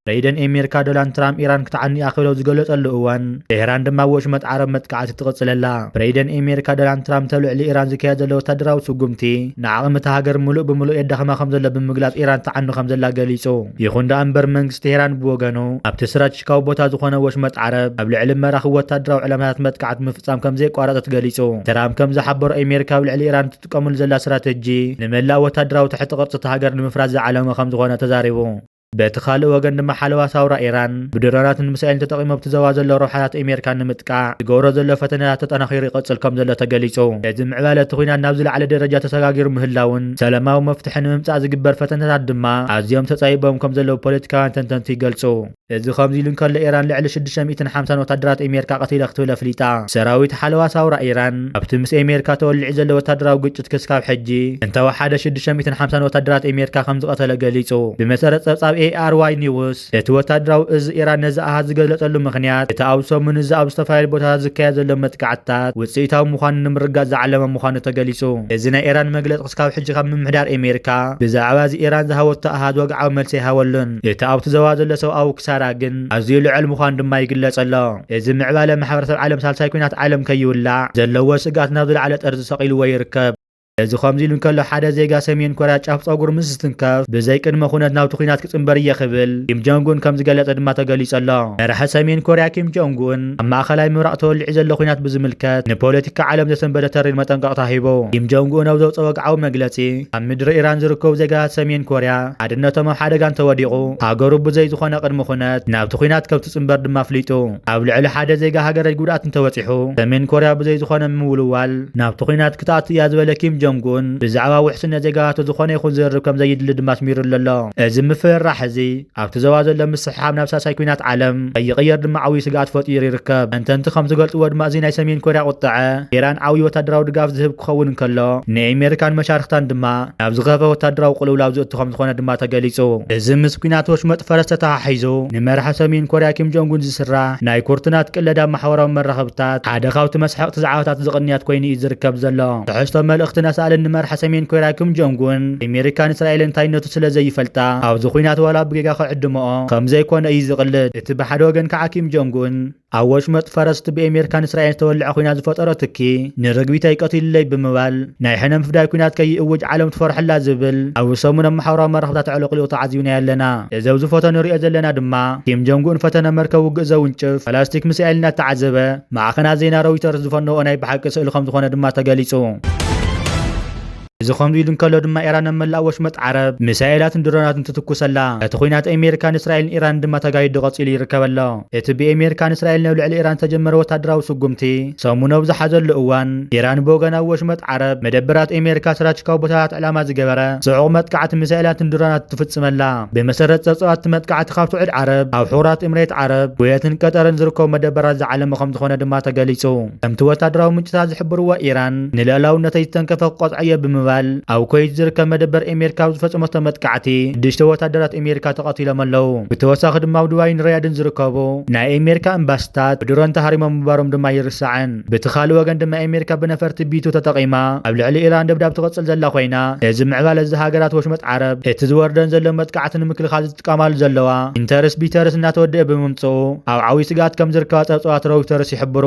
ፕሬዚደንት ኣሜሪካ ዶናልድ ትራምፕ ኢራን ክትዓኒ ኣኽብለው ዝገለጸሉ እዋን ቴህራን ድማ ወሽመጥ ዓረብ መጥቃዕቲ ትቕጽለላ። ፕሬዚደንት ኣሜሪካ ዶናልድ ትራምፕ ኣብ ልዕሊ ኢራን ዝካየድ ዘሎ ወታደራዊ ስጉምቲ ንዓቕሚ እታ ሃገር ሙሉእ ብምሉእ የዳኽማ ከም ዘሎ ብምግላጽ ኢራን ትዓኒ ከም ዘላ ገሊጹ። ይኹን ደኣ እምበር መንግስቲ ቴህራን ብወገኑ ኣብቲ ስትራቴጂካዊ ቦታ ዝኾነ ወሽመጥ ዓረብ ኣብ ልዕሊ መራኺ ወታደራዊ ዕላማታት መጥቃዕቲ ምፍጻም ከም ዘይቋረጸት ገሊጹ። ትራምፕ ከም ዝሓበሮ ኣሜሪካ ኣብ ልዕሊ ኢራን ትጥቀመሉ ዘላ ስትራቴጂ ንመላእ ወታደራዊ ትሕቲ ቅርፂ እታ ሃገር ንምፍራስ ዝዓለመ ከም ዝኾነ ተዛሪቡ። በቲ ካልእ ወገን ድማ ሓለዋ ሳውራ ኢራን ብድሮናትን ሚሳኤልን ተጠቒሞም ትዘዋ ዘሎ ረብሓታት ኣሜሪካ ንምጥቃዕ ዝገብሮ ዘሎ ፈተነታት ተጠናኺሩ ይቕጽል ከም ዘሎ ተገሊጹ። እዚ ምዕባለ እቲ ኩናት ናብ ዝለዓለ ደረጃ ተሰጋጊሩ ምህላውን ሰላማዊ መፍትሒ ንምምጻእ ዝግበር ፈተነታት ድማ ኣዝዮም ተጻይቦም ከም ዘለዉ ፖለቲካውያን ተንተንቲ ይገልጹ። እዚ ከምዚ ኢሉ እንከሎ ኢራን ልዕሊ 650 ወታደራት ኣሜሪካ ቀቲለ ክትብል ኣፍሊጣ። ሰራዊት ሓለዋ ሳውራ ኢራን ኣብቲ ምስ ኣሜሪካ ተወሊዑ ዘሎ ወታደራዊ ግጭት ክስካብ ሕጂ እንተወሓደ 650 ወታደራት ኣሜሪካ ከም ዝቐተለ ገሊጹ። ብመሰረት ጸብጻብ ARY ኒውስ እቲ ወታደራዊ እዚ ኢራን ነዚ ኣሃዝ ዝገለጸሉ ምኽንያት እቲ ኣብ ሰሙን እዚ ኣብ ዝተፈላለዩ ቦታታት ዝካየድ ዘሎ መጥቃዕትታት ውፅኢታዊ ምዃኑ ንምርጋጽ ዝዓለመ ምዃኑ ተገሊጹ። እዚ ናይ ኢራን መግለፂ ክስካብ ሕጂ ካብ ምምሕዳር ኣሜሪካ ብዛዕባ እዚ ኢራን ዝሃወቶ ኣሃዝ ወግዓዊ መልሲ ይሃወሉን። እቲ ኣብቲ ዘዋ ዘሎ ሰብኣዊ ክሳራ ግን ኣዝዩ ልዕል ምዃኑ ድማ ይግለጽ ኣሎ። እዚ ምዕባለ ማሕበረሰብ ዓለም ሳልሳይ ኩናት ዓለም ከይውላዕ ዘለዎ ስጋት ናብ ዝለዓለ ጠርዚ ሰቒልዎ ይርከብ። እዚ ከምዚ ኢሉ እንከሎ ሓደ ዜጋ ሰሜን ኮርያ ጫፍ ፀጉር ምስ ዝትንከፍ ብዘይ ቅድመ ኩነት ናብቲ ኩናት ክጽምበር እየ ክብል ኪም ጆንግ ኡን ከም ዝገለጸ ድማ ተገሊጹ ኣሎ። መራሒ ሰሜን ኮርያ ኪም ጆንግ ኡን ኣብ ማእኸላይ ምብራቕ ተወሊዑ ዘሎ ኩናት ብዝምልከት ንፖለቲካ ዓለም ዘሰንበደ ተሪር መጠንቀቕታ ሂቡ። ኪም ጆንግ ኡን ኣብ ዘውፅአ ወግዓዊ መግለጺ ኣብ ምድሪ ኢራን ዝርከቡ ዜጋታት ሰሜን ኮርያ ሓድነቶም ኣብ ሓደጋ እንተወዲቑ ሃገሩ ብዘይ ዝኾነ ቅድሚ ኩነት ናብቲ ኩናት ከም ትጽምበር ድማ ኣፍሊጡ። ኣብ ልዕሊ ሓደ ዜጋ ሃገረይ ጉድኣት እንተበፂሑ ሰሜን ኮርያ ብዘይ ዝኾነ ምውልዋል ናብቲ ኩናት ክትኣቱ እያ ዝበለ ኪም ጆንግ ኡን ብዛዕባ ውሕስነት ዜጋቱ ዝኾነ ይኹን ዝርብ ከም ዘይድሊ ድማ ኣስሚሩሉ ኣሎ። እዚ ምፍርራሕ እዚ ኣብቲ ዘዋ ዘሎ ምስሕሓብ ናብ ሳልሳይ ኩናት ዓለም ከይቕየር ድማ ዓብዪ ስጋኣት ፈጢሩ ይርከብ። ተንተንቲ ከም ዝገልጽዎ ድማ እዚ ናይ ሰሜን ኮርያ ቁጥዐ ኢራን ዓብዪ ወታደራዊ ድጋፍ ዝህብ ክኸውን እንከሎ ንኣሜሪካን መሻርክታን ድማ ናብ ዝኸፈ ወታደራዊ ቁልውላው ዝእቱ ከም ዝኾነ ድማ ተገሊጹ። እዚ ምስ ኩናት ወሽመጥ ፈረስ ተተሓሒዙ ንመራሒ ሰሜን ኮርያ ኪም ጆንግ ኡን ዝስራሕ ናይ ኩርትናት ቅለዳ ማሕበራዊ መራኸብታት ሓደ ካብቲ መስሕቕቲ ዛዕባታት ዝቕንያት ኮይኑ እዩ ዝርከብ ዘሎ። ትሕዝቶ መልእኽቲ ነሳእልን መራሒ ሰሜን ኮርያ ኪም ጆንግ ኡን ኣሜሪካን እስራኤልን እንታይነቱ ስለ ዘይፈልጣ ኣብዚ ኩናት ዋላ ብጌጋ ክዕድምኦ ከም ዘይኮነ እዩ ዝቕልድ። እቲ ብሓደ ወገን ከዓ ኪም ጆንግ ኡን ኣብ ወሽመጥ ፈረስቲ ብኣሜሪካን እስራኤል ዝተወልዐ ኩናት ዝፈጠሮ ትኪ ንርግቢተይ ቀቲሉለይ ብምባል ናይ ሕነ ምፍዳይ ኩናት ከይእውጅ ዓለም ትፈርሐላ ዝብል ኣብ ሰሙን ኣብ ማሕበራዊ መራኸብታት ዕለቕሊቑ ተዓዚብና ኣለና። እዚ ኣብዚ ፎቶ ንሪኦ ዘለና ድማ ኪም ጆንግ ኡን ፈተነ መርከብ ውግእ ዘውንጭፍ ፕላስቲክ ሚሳኤል እናተዓዘበ ማዕኸናት ዜና ሮይተርስ ዝፈንዎ ናይ ብሓቂ ስእሊ ከም ዝኾነ ድማ ተገሊጹ። እዚ ከምዚ ኢሉ እንከሎ ድማ ኢራን ኣብ መላእ ወሽመጥ ዓረብ ሚሳኤላትን ድሮናትን ትትኩሰላ። እቲ ኩናት ኣሜሪካን እስራኤልን ኢራን ድማ ተጋይዱ ቀፂሉ ይርከብ ኣሎ። እቲ ብኣሜሪካን እስራኤል ናብ ልዕሊ ኢራን ተጀመረ ወታደራዊ ስጉምቲ ሰሙን ኣብ ዝሓዘሉ እዋን ኢራን ብወገን ኣብ ወሽመጥ ዓረብ መደበራት ኣሜሪካ ስትራቴጂካዊ ቦታታት ዕላማ ዝገበረ ጽዑቕ መጥቃዕቲ ሚሳኤላትን ድሮናትን ትፍጽመላ። ብመሰረት ጸብጻባት መጥቃዕቲ ካብቲ ውዕድ ዓረብ ኣብ ሕቡራት እምሬት ዓረብ ኩዌትን ቀጠርን ዝርከቡ መደበራት ዝዓለመ ከም ዝኾነ ድማ ተገሊጹ። ከምቲ ወታደራዊ ምንጭታት ዝሕብርዎ ኢራን ንልዕላውነተይ ዝተንከፈ ቆጽዐ እየ ብምባል ኣብ ኩዌት ዝርከብ መደበር ኣሜሪካ ዝፈጸመቶ መጥቃዕቲ 6 ወታደራት ኣሜሪካ ተቐቲሎም ኣለዉ። ብተወሳኺ ድማ ኣብ ዱባይን ሪያድን ዝርከቡ ናይ ኣሜሪካ ኤምባሲታት ብድሮን ተሃሪሞም ምንባሮም ድማ ይርስዓን። በቲ ካልእ ወገን ድማ ኣሜሪካ ብነፈርቲ ቢቱ ተጠቒማ ኣብ ልዕሊ ኢራን ደብዳብ ትቐጽል ዘላ ኮይና እዚ ምዕባለ እዚ ሃገራት ወሽመጥ ዓረብ እቲ ዝወርደን ዘሎ መጥቃዕቲ ንምክልኻል ዝጥቀማሉ ዘለዋ ኢንተርስ ቢተርስ እናተወድአ ብምምጽኡ ኣብ ዓብዪ ስጋት ከም ዝርከባ ጸብጻባት ሮይተርስ ይሕብሩ።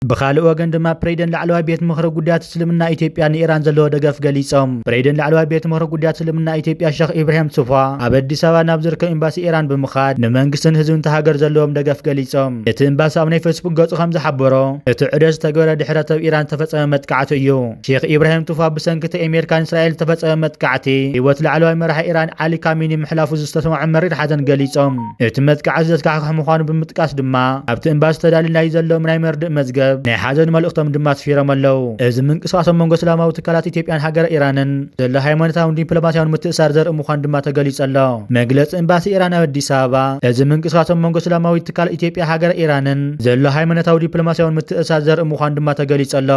ብኻልእ ወገን ድማ ፕሬዚደንት ላዕለዋይ ቤት ምኽሪ ጉዳያት እስልምና ኢትዮጵያ ንኢራን ዘለዎ ደገፍ ገሊጾም። ፕሬዚደንት ላዕለዋይ ቤት ምኽሪ ጉዳያት እስልምና ኢትዮጵያ ሼኽ ኢብራሂም ቱፋ ኣብ ኣዲስ ኣበባ ናብ ዝርከብ ኤምባሲ ኢራን ብምኻድ ንመንግስትን ህዝብን ተሃገር ዘለዎም ደገፍ ገሊጾም። እቲ ኤምባሲ ኣብ ናይ ፌስቡክ ገጹ ከም ዝሓበሮ እቲ ዑደት ዝተገበረ ድሕረት ኣብ ኢራን ተፈጸመ መጥቃዕቲ እዩ። ሼኽ ኢብራሂም ቱፋ ብሰንኪ ኣሜሪካን እስራኤል ዝተፈጸመ መጥቃዕቲ ህይወት ላዕለዋይ መራሒ ኢራን ዓሊ ካሚኒ ምሕላፉ ዝተሰምዐ መሪር ሓዘን ገሊጾም። እቲ መጥቃዕቲ ዘስካሕክሕ ምዃኑ ብምጥቃስ ድማ ኣብቲ ኤምባሲ ተዳልዩናዩ ዘለዎም ናይ መርድእ መዝገብ ናይ ሓዘን መልእኽቶም ድማ ተፊሮም ኣለዉ። እዚ ምንቅስቓስ ኣብ መንጎ እስላማዊ ትካላት ኢትዮጵያን ሃገረ ኢራንን ዘሎ ሃይማኖታውን ዲፕሎማስያውን ምትእስሳር ዘርኢ ምዃኑ ድማ ተገሊጹ ኣሎ። መግለፂ ኤምባሲ ኢራን ኣብ ኣዲስ ኣበባ እዚ ምንቅስቓስ ኣብ መንጎ እስላማዊ ትካላት ኢትዮጵያ ሃገረ ኢራንን ዘሎ ሃይማኖታዊ ዲፕሎማስያውን ምትእስሳር ዘርኢ ምዃኑ ድማ ተገሊጹ ኣሎ።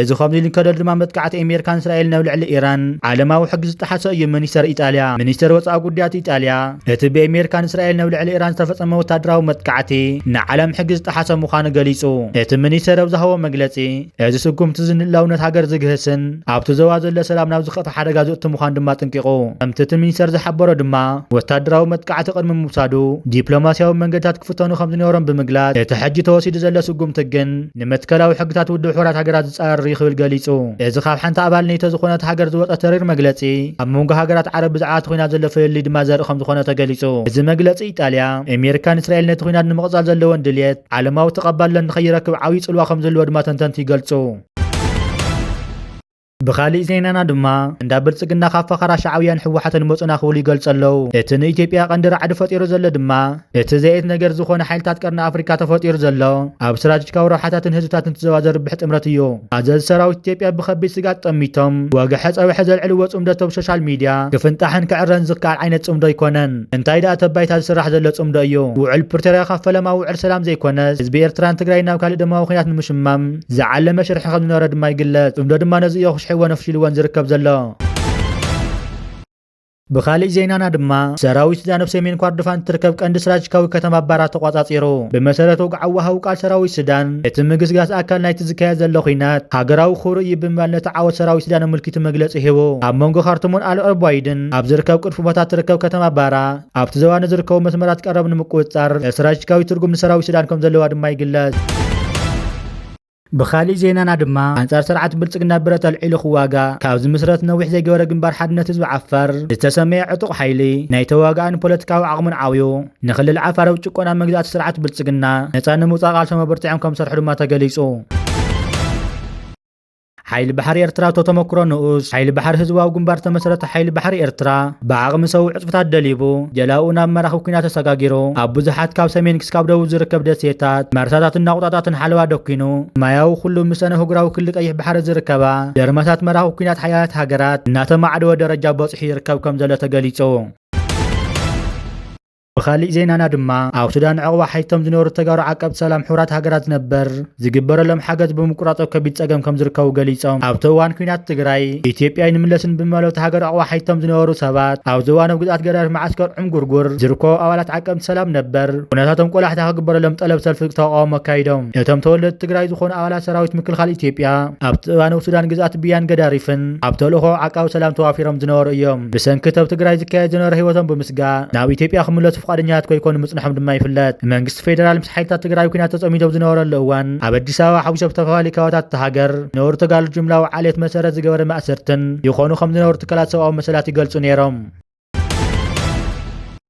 እዚ ከምዚ ልንከደል ድማ መጥቃዕቲ ኣሜሪካን እስራኤል ናብ ልዕሊ ኢራን ዓለማዊ ሕጊ ዝጠሓሰ እዩ ሚኒስተር ኢጣልያ ሚኒስተር ወፃኢ ጉዳያት ኢጣልያ እቲ ብኣሜሪካን እስራኤል ናብ ልዕሊ ኢራን ዝተፈጸመ ወታደራዊ መጥቃዕቲ ንዓለም ሕጊ ዝጠሓሰ ምዃኑ ገሊጹ እቲ ሚኒስተር ኣብ ዝሃቦ መግለጺ እዚ ስጉምቲ ዝንላውነት ሃገር ዝግህስን ኣብቲ ዞባ ዘሎ ሰላም ናብ ዝኸፈ ሓደጋ ዝእቱ ምዃኑ ድማ ጥንቂቑ ከምቲ እቲ ሚኒስተር ዝሓበሮ ድማ ወታደራዊ መጥቃዕቲ ቅድሚ ምውሳዱ ዲፕሎማስያዊ መንገድታት ክፍተኑ ከም ዝነበሮም ብምግላጽ እቲ ሕጂ ተወሲዱ ዘሎ ስጉምቲ ግን ንመትከላዊ ሕግታት ውድብ ሕቡራት ሃገራት ዝጻረር ይኽብል ገሊጹ እዚ ካብ ሓንቲ ኣባል ኔቶ ዝኾነት ሃገር ዝወፀ ተሪር መግለጺ ኣብ መንጎ ሃገራት ዓረብ ብዛዕባ እቲ ኩናት ዘሎ ፍልልይ ድማ ዘርኢ ከም ዝኾነ ተገሊጹ እዚ መግለጺ ኢጣልያ ኣሜሪካን እስራኤል ነቲ ኩናት ንምቕጻል ዘለወን ድልየት ዓለማዊ ተቐባልነት ንኸይረክብ ዓብዪ ጽልዋ ከም ዘለዎ ድማ ተንተንቲ ይገልጹ ብኻሊእ ዜናና ድማ እንዳ ብልጽግና ካብ ፈኸራ ሻዕብያን ሕወሓትን መፁና ክብሉ ይገልጹ ኣለዉ እቲ ንኢትዮጵያ ቀንዲ ራዕዲ ፈጢሩ ዘሎ ድማ እቲ ዘየት ነገር ዝኾነ ሓይልታት ቀርኒ ኣፍሪካ ተፈጢሩ ዘሎ ኣብ ስትራቴጂካዊ ረብሓታትን ህዝብታትን ትዘባ ዘርብሕ ጥምረት እዩ ኣዘዚ ሰራዊት ኢትዮጵያ ብከቢድ ስጋት ጠሚቶም ወግሐ ፀዊሐ ዘልዕልዎ ጽምዶ ኣብ ሶሻል ሚድያ ክፍንጣሕን ክዕረን ዝከኣል ዓይነት ጽምዶ ኣይኮነን እንታይ ደኣ ተባይታ ዝስራሕ ዘሎ ጽምዶ እዩ ውዕል ፕሪቶርያ ካብ ፈለማ ውዕል ሰላም ዘይኮነስ ህዝቢ ኤርትራን ትግራይ ናብ ካልእ ደማዊ ኩናት ንምሽማም ዝዓለመ ሽርሒ ከም ዝነበረ ድማ ይግለጽ ጽምዶ ድማ ነዚ እዮ ወነፍሽልወን ዝርከብ ዘሎ ብኻሊእ ዜናና ድማ ሰራዊት ሱዳን ኣብ ሰሜን ኮርዶፋን ትርከብ ቀንዲ ስትራቴጂካዊ ከተማ ባራ ተቆጻጺሩ ብመሰረቱ ወግዓዊ ሃው ቃል ሰራዊት ሱዳን እቲ ምግስጋስ ኣካል ናይቲ ዝካየድ ዘሎ ኩናት ሃገራዊ ክብሪ እዩ ብምባል ነቲ ዓወት ሰራዊት ሱዳን ኣመልኪቱ መግለጺ ሂቡ ኣብ መንጎ ካርቱምን ኣልዕርባይድን ኣብ ዝርከብ ቅድፊ ቦታ ትርከብ ከተማ ባራ ኣብቲ ዞባ ንዝርከቡ መስመራት ቀረብ ንምቁፅጻር ስትራቴጂካዊ ትርጉም ንሰራዊት ሱዳን ከም ዘለዋ ድማ ይግለጽ ብኻሊእ ዜናና ድማ አንጻር ስርዓት ብልጽግና ብረት ኣልዒሉ ክዋጋ ካብዚ ምስረት ነዊሕ ዘይገበረ ግንባር ሓድነት ህዝቢ ዓፋር ዝተሰመየ ዕጡቕ ሓይሊ ናይ ተዋጋእን ፖለቲካዊ ዓቕምን ዓብዩ ንክልል ዓፋር ኣብ ጭቆና መግዛእቲ ስርዓት ብልጽግና ነፃ ንምውፃእ ቃልሶም ኣበርቲዖም ከም ዝሰርሑ ድማ ተገሊጹ حيل بحر إرترا تتمكرو نؤوس حيل بحر هزواو جنبار تمسرت حيل بحر إرترا بعقم سو عطفتات دليبو جلاؤنا مرخو كينات ساقاقيرو أبو زحات كاو سمين كسكاو دو زركب دسيتات مرساتات النقطات حلوة دوكينو ماياو خلو مسانه هقراو كلك أي بحر زركبا درمسات مرخو كينات حياة هاقرات ناتا معدو درجة بصحي ركب كم زلة قليسو بخالي زينانا دما او سودان عقوة حيتم زنور التقارو عقب سلام حورات هاقرات نبر زيقبر لهم حاجات بمقراطو كبيت ساقم كم زركو قليسهم او توان كوينات تقراي ايتيبيا نملسن بمالو تهاقر عقوة حيتم زنورو سابات او زوانو قدات قرار معسكر عمقرقر زركو اوالات عقب سلام نبر وناتاتم قولا حتى هاقبر لهم طلب سلفك تاقاو مكايدهم يتم تولد تقراي زخون اوالات سراويت مكل خال ايتيبيا او توانو سودان قزات بيان قداريفن او تولوخو عقاو سلام توافيرهم زنور ايوم بسن كتب تقراي زكاية زنور هيوتم بمسقا ناو ايتيبيا خملت فقادنيات كويكون مصنحهم دما يفلت منግስት ፌደራል ምስ ሓይልታት ትግራይ ኩናት ተጸሚዶም ዝነበረሉ እዋን ኣብ አዲስ አበባ ሓውሰብ ተፈላሊ ካዋታት ሃገር ነውር ተጋሉ ጅምላው ዓሌት መሰረት ዝገበረ ማእሰርትን ይኾኑ ከም ዝነበሩ ትካላት ሰብኣዊ መሰላት ይገልጹ ነይሮም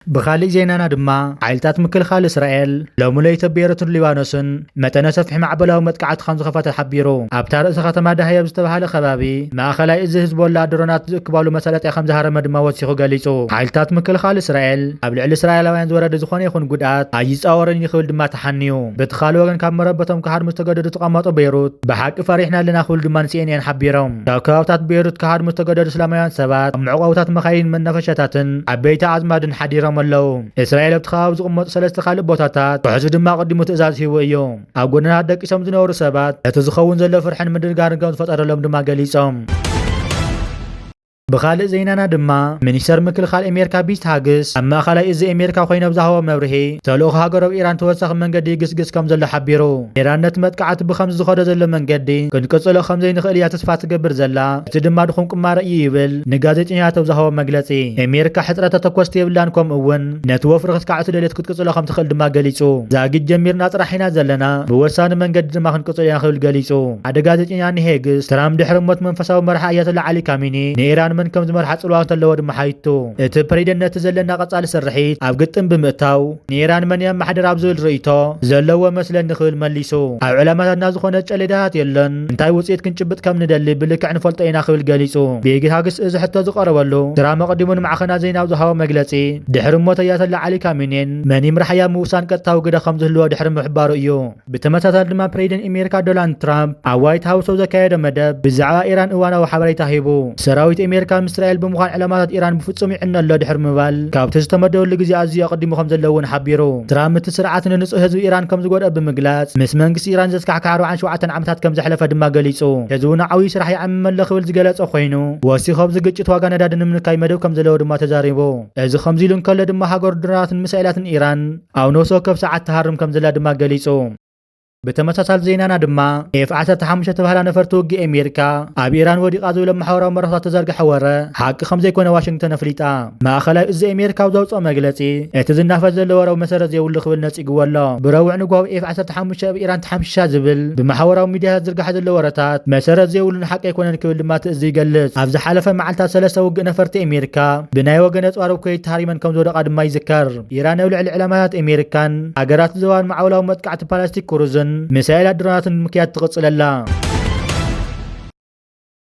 بخالي زينانا دما عائلتات مكلخال إسرائيل لو مليت بيرتون ليبانوسن متى سفح معبلاو متقعت خمس خفات حبيرو أبتار إسخات ما دهيا بستبها لخبابي ما خلا إزه حزب الله درونات كبالو مسألة خمس هرم دما وسيخو قاليسو عائلتات مكلخال إسرائيل قبل على إسرائيل وين زورد زخون يخون قدات عايز أورن يخول دما تحنيو بتخالو وين كان مربطهم كهار مستقدر تقامات بيروت بحق فريحنا لنا خول دمان سينين حبيرهم كاوتات بيروت كهار مستقدر إسلاميان سبات معقوتات مخاين من نفشتاتن عبيت عزمادن حديرهم لو إسرائيل بتخاف زقمت سلست خالب بوتاتات وحزب دما قدموا تأزاز هو يوم أقولنا هدك اسم زنور سبات يتزخون زل فرحن مدر قارن فترة لهم دما قليسهم بخالق زينانا دما منيستر مكلخال أمريكا بيست هاجس أما خلا إز أمريكا خوينا بزهوا مورهي تلو هاجرو إيران توسخ من قدي قس كم زل حبيرو إيران نتمت قعت بخمس زخرة زل من قدي كنت قصلو خمسين خليات تسفات قبر زلا تدما دخون كم رأيي يبل نجازت إنها توزهوا مجلسي أمريكا حترة تتقوستي بلانكم أون نتوفر خس قعت دلت كنت قصلو خمس خل دما قليسو زاجد جمير ناطرحنا زلنا بوسان من قد دما خن قصلو ياخذ قليسو عدقازت إنها نهيجس ترام دحرمت من فساو مرحيات علي كاميني نيران من كم زمر حصلوا تلو دم حيتو ات بريدنت زلنا قصال سرحيت اب قطن بمئتاو نيران من يم حدر ابزول ريتو زلوا مثلا نخل مليسو اب علاماتنا زخونه چليدات يلن انتاي وصيت كنچبت كم ندلي بلك نفلطينا خبل قليصو بيجي هاجس از حتى زقربلو دراما قدمون معخنا زيناو زهاو مغلصي دحر موتيات علي كامينين مني مرحيا موسان قطاو قد خمس لو دحر محبارو ايو بتمثال دما بريدن امريكا دونالد ترامب وايت هاوس زكايد مدب بزعا ايران اوانا وحبريتا هيبو سراويت امريكا أمريكا إسرائيل بمخان علامات إيران بفتصم عنا الله دحر مبال كابت استمدوا اللي جزء أزياء قدموا خمسة لون حبيرو ترامت سرعة نص هزو إيران كم زود أب مجلات مسمنجس إيران زسك كعرو عن شوعة عمتات كم زحلفة دم جليسو هزونا عويس راح يعمل لخبل زجلات أخوينو واسي خبز جت تواجنا دادن من كاي مدو كم زلوا دم تزاريبو إذا خمزيلون كل دم هاجر درات مسائلات إيران أو نوسو كف ساعات تهرم كم زلا دم جليسو بتمساسال زينانا دما اف 15 تبهلا نفرت وجي امريكا اب ايران ودي قازو لما حوراو مرات تزرق حوره حق خمزه يكون واشنطن افريقا ما خلا از امريكا وزوصو مغلصي اتزنافه زلورو مسرز يول خبل نص يغولا بروع نغو اف 15 ايران تحمشا زبل بمحوراو ميديا زرق حد لورتات مسرز يول حق يكون كبل دما تز يغلص ابز حلفه معلتا 3 وج نفرت امريكا بناي وغن صارو كيت هاريمن كم زودق دما يذكر ايران ولع العلامات امريكان اغرات زوان معولاو متقعت بلاستيك كروزن مسائل درات مكيات تقصل الله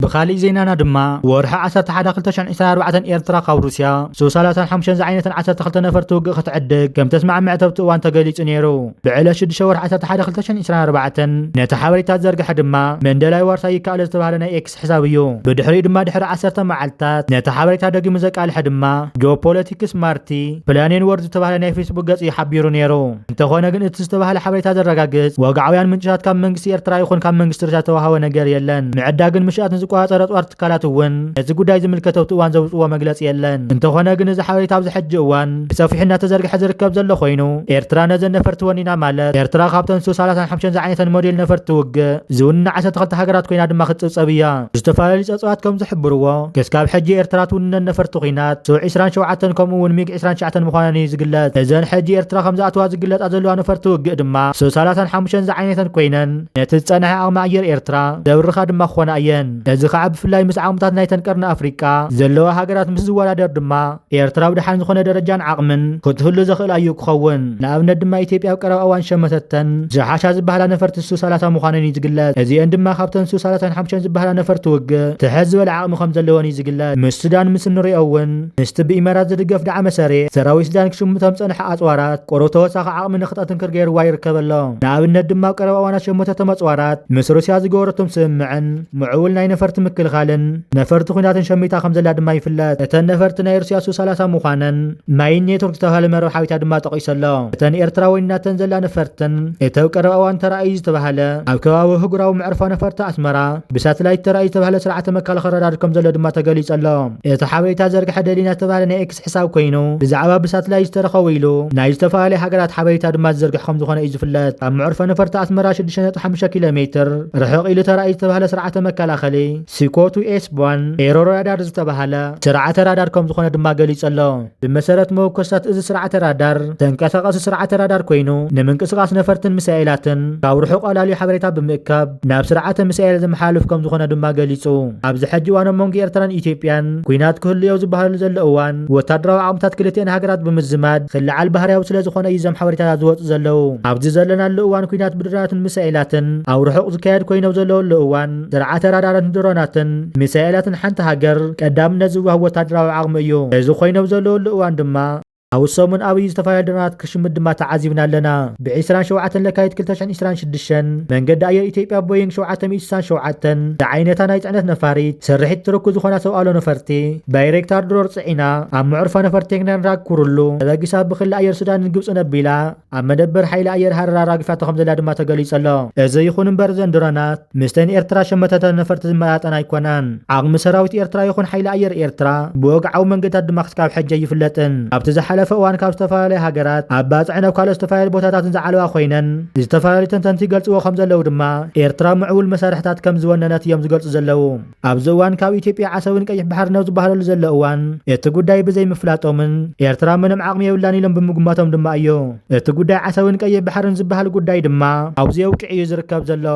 بخالي زينانا دما ورح 11 إيرترا قاو روسيا سو 35 زعينة 10 نفر توق ختعدق كم تسمع معتبت وان تقليت نيرو بعلا شد شور 11 نتا حواليتات زرق دما من دلاي ورساي كالز تبهلنا اكس حسابيو بدحري دما دحر 10 معلتات نتا حواليتات دقي مزق على دما جيوبوليتيكس مارتي بلانين وورد تبهلنا فيسبوك قص يحبيرو نيرو انت خونا قن تستبهل حواليتات زرقاقص وقعويان منشات كم منقس إيرترا يخون كم منقس رجات وهاو نقر يلن معداقن مشات قاصرت ورت كالاتون እዚ ጉዳይ ዝምልከተው እዋን ዘውፅዎ መግለጽ የለን እንተኾነ ግን እዚ ሓበሬታ ኣብዚ ሕጂ እዋን ብሰፊሕና ተዘርጊሑ ዝርከብ ዘሎ ኮይኑ ኤርትራ ነዘን ነፈርቲ ወኒና ማለት ኤርትራ ካብተን 35 ዝዓይነተን ሞዴል ነፈርቲ ውግእ ዝውንና 12 ሃገራት ኮይና ድማ ክትፅብፀብ እያ ዝተፈላለዩ ፀፅዋት ከም ዝሕብርዎ ክስካብ ሕጂ ኤርትራ ትውንነን ነፈርቲ ኮይናት 27 ከምኡ እውን ሚግ 29 ምዃነን እዩ ዝግለጽ እዘን ሕጂ ኤርትራ ከም ዝኣትዋ ዝግለጻ ዘለዋ ነፈርቲ ውግእ ድማ 35 ዝዓይነተን ኮይነን ነቲ ዝፀንሐ ኣቕሚ ኣየር ኤርትራ ዘብርኻ ድማ ክኾና እየን እዚ ከዓ ብፍላይ ምስ ዓቕምታት ናይ ተንቀርና ኣፍሪቃ ዘለዋ ሃገራት ምስ ዝወዳደር ድማ ኤርትራ ብድሓን ዝኾነ ደረጃን ዓቕምን ክትህሉ ዘኽእል እዩ ክኸውን ንኣብነት ድማ ኢትዮጵያ ኣብ ቀረባ እዋን ሸመተተን ዝሓሻ ዝበሃላ ነፈርቲ ሱ 30 ምዃነን እዩ ዝግለጽ እዚአን ድማ ካብተን ሱ 35 ዝበሃላ ነፈርቲ ውግእ ትሕዝ ዝበለ ዓቕሚ ከም ዘለወን እዩ ዝግለጽ ምስ ሱዳን ምስ እንሪኦ እውን ምስቲ ብኢማራት ዝድገፍ ዳዕመ ሰሪዕ ሰራዊት ሱዳን ክሽምቶም ፀንሐ ኣፅዋራት ቆሮ ተወሳኺ ዓቕሚ ንኽጠንክር ገይርዋ ይርከበሎ ንኣብነት ድማ ኣብ ቀረባ እዋናት ሸመተቶም ኣፅዋራት ምስ ሩስያ ዝገበረቶም ስምምዕን ምዕቡል ናይ ነፈርቲ ምክልኻልን ነፈርቲ ኩናትን ሸሚታ ከም ዘላ ድማ ይፍለጥ እተን ነፈርቲ ናይ ሩስያ ሱ 30 ምዃነን ማይን ኔትወርክ ዝተባሃለ መረብ ሓዊታ ድማ ጠቂሰሎ እተን ኤርትራ ወይናተን ዘላ ነፈርትን እተው ቀረባ እዋን ተራእዩ ዝተባሃለ ኣብ ከባቢ ህጉራዊ ምዕርፎ ነፈርቲ ኣስመራ ብሳተላይት ተራእዩ ዝተባሃለ ስርዓተ መከላኸሊ ረዳር ከም ዘሎ ድማ ተገሊጸሎ እቲ ሓበሬታ ዘርግሐ ደሊና ዝተባሃለ ናይ ኤክስ ሕሳብ ኮይኑ ብዛዕባ ብሳተላይት ዝተረኸቡ ኢሉ ናይ ዝተፈላለዩ ሃገራት ሓበሬታ ድማ ዝዘርግሕ ከም ዝኾነ እዩ ዝፍለጥ ኣብ ምዕርፎ ነፈርቲ ኣስመራ 6.5 ኪሎ ሜትር ርሕቕ ኢሉ ተራእዩ ዝተባሃለ ስርዓተ መከላኸሊ ሲኮቱ ኤስ1 ኤሮር ራዳር ዝተባሃለ ስርዓተ ራዳር ከም ዝኾነ ድማ ገሊጸሎ ብመሰረት መወከስታት እዚ ስርዓተ ራዳር ተንቀሳቐሲ ስርዓተ ራዳር ኮይኑ ንምንቅስቓስ ነፈርትን ሚሳኤላትን ካብ ርሑቕ ቀላልዩ ሓበሬታ ብምእካብ ናብ ስርዓተ ሚሳኤል ዝመሓልፍ ከም ዝኾነ ድማ ገሊጹ ኣብዚ ሕጂ እዋን መንጎ ኤርትራን ኢትዮጵያን ኩናት ክህልዮ ዝበሃሉ ዘሎ እዋን ወታደራዊ ዓቕምታት ክልቲአን ሃገራት ብምዝማድ ክልዓል ባህርያዊ ስለ ዝኾነ እዩ ዞም ሓበሬታታት ዝወፁ ዘለው ኣብዚ ዘለናሉ እዋን ኩናት ብድሮናትን ሚሳኤላትን ኣብ ርሑቕ ዝካየድ ኮይኖም ዘለውሉ እዋን ስርዓተ ራዳርን ድሮናትን ሚሳኤላትን ሓንቲ ሃገር ቀዳምነት ዝወሃብ ወታደራዊ ዓቕሚ እዩ እዚ ኮይኖም ዘለውሉ እዋን ድማ ኣብ ሰሙን ኣብይ ዝተፈላለዩ ድሮናት ክሽምት ድማ ተዓዚብና ኣለና ብ27 ለካቲት 2026 መንገዲ ኣየር ኢትዮጵያ ቦይንግ 767 ዝዓይነታ ናይ ፅዕነት ነፋሪት ስርሒት ትርኩ ዝኾና ሰብኣሎ ነፈርቲ ባይሬክታር ድሮር ፅዒና ኣብ ምዕርፎ ነፈርቲ ቴክናን ራክኩርሉ ተበጊሳ ብክሊ ኣየር ሱዳንን ግብፅን ኣቢላ ኣብ መደበር ሓይሊ ኣየር ሃረራ ራጊፋቶ ከም ዘላ ድማ ተገሊጸሎ እዚ ይኹን እምበር ዘን ድሮናት ምስተን ኤርትራ ሸመተተ ነፈርቲ ዝመጣጠን ኣይኮናን ዓቕሚ ሰራዊት ኤርትራ ይኹን ሓይሊ ኣየር ኤርትራ ብወግዓዊ መንገድታት ድማ ክስካብ ሕጂ ይፍለጥን ኣብቲ ዝሓለፈ እዋን ካብ ዝተፈላለዩ ሃገራት ኣብ ባፅዕን ኣብ ካልኦት ዝተፈላለዩ ቦታታትን ዝዓለዋ ኮይነን ዝተፈላለዩ ተንተንቲ ይገልጽዎ ከም ዘለው ድማ ኤርትራ ምዕቡል መሳርሕታት ከም ዝወነነት እዮም ዝገልጹ ዘለው ኣብዚ እዋን ካብ ኢትዮጵያ ዓሰብን ቀይሕ ባሕር ነው ዝበሃለሉ ዘሎ እዋን እቲ ጉዳይ ብዘይምፍላጦምን ኤርትራ ምንም ዓቕሚ የብላን ኢሎም ብምግማቶም ድማ እዩ እቲ ጉዳይ ዓሰብን ቀይሕ ባሕርን ዝበሃል ጉዳይ ድማ ኣብዚ የውቅዕ እዩ ዝርከብ ዘሎ